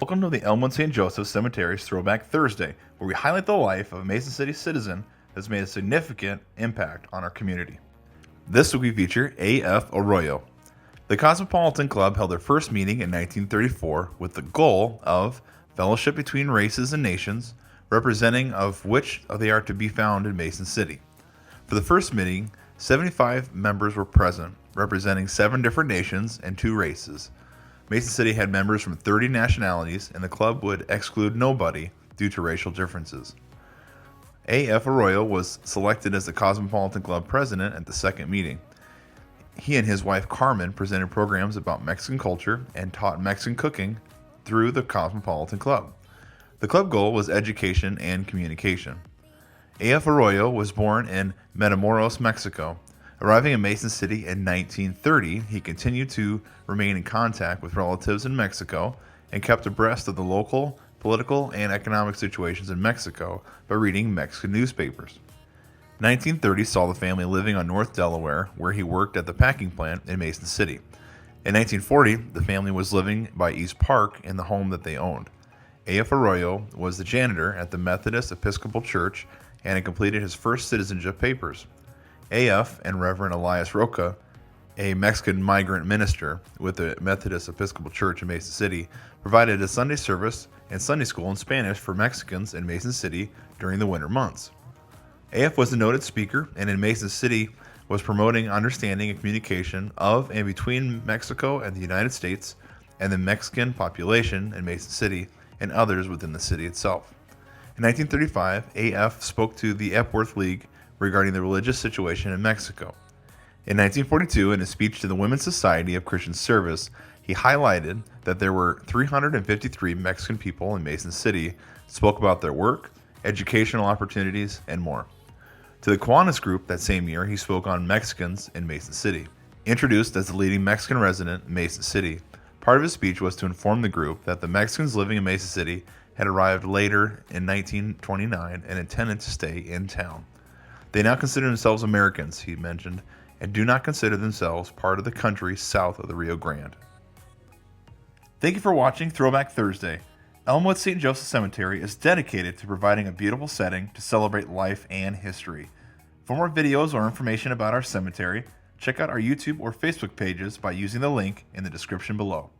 Welcome to the Elmwood St. Joseph Cemetery's Throwback Thursday, where we highlight the life of a Mason City citizen that's made a significant impact on our community. This week we feature A.F. Arroyo. The Cosmopolitan Club held their first meeting in 1934 with the goal of fellowship between races and nations, representing of which they are to be found in Mason City. For the first meeting, 75 members were present, representing 7 different nations and 2 races. Mason City had members from 30 nationalities, and the club would exclude nobody due to racial differences. A.F. Arroyo was selected as the Cosmopolitan Club president at the second meeting. He and his wife Carmen presented programs about Mexican culture and taught Mexican cooking through the Cosmopolitan Club. The club goal was education and communication. A.F. Arroyo was born in Matamoros, Mexico. Arriving in Mason City in 1930, he continued to remain in contact with relatives in Mexico and kept abreast of the local, political, and economic situations in Mexico by reading Mexican newspapers. 1930 saw the family living on North Delaware, where he worked at the packing plant in Mason City. In 1940, the family was living by East Park in the home that they owned. A.F. Arroyo was the janitor at the Methodist Episcopal Church and had completed his first citizenship papers. A.F. and Reverend Elias Roca, a Mexican migrant minister with the Methodist Episcopal Church in Mason City, provided a Sunday service and Sunday school in Spanish for Mexicans in Mason City during the winter months. A.F. was a noted speaker and in Mason City was promoting understanding and communication of and between Mexico and the United States and the Mexican population in Mason City and others within the city itself. In 1935, A.F. spoke to the Epworth League regarding the religious situation in Mexico. In 1942, in a speech to the Women's Society of Christian Service, he highlighted that there were 353 Mexican people in Mason City, spoke about their work, educational opportunities, and more. To the Kiwanis group that same year, he spoke on Mexicans in Mason City. Introduced as the leading Mexican resident in Mason City, part of his speech was to inform the group that the Mexicans living in Mason City had arrived later in 1929 and intended to stay in town. They now consider themselves Americans, he mentioned, and do not consider themselves part of the country south of the Rio Grande. Thank you for watching Throwback Thursday. Elmwood St. Joseph Cemetery is dedicated to providing a beautiful setting to celebrate life and history. For more videos or information about our cemetery, check out our YouTube or Facebook pages by using the link in the description below.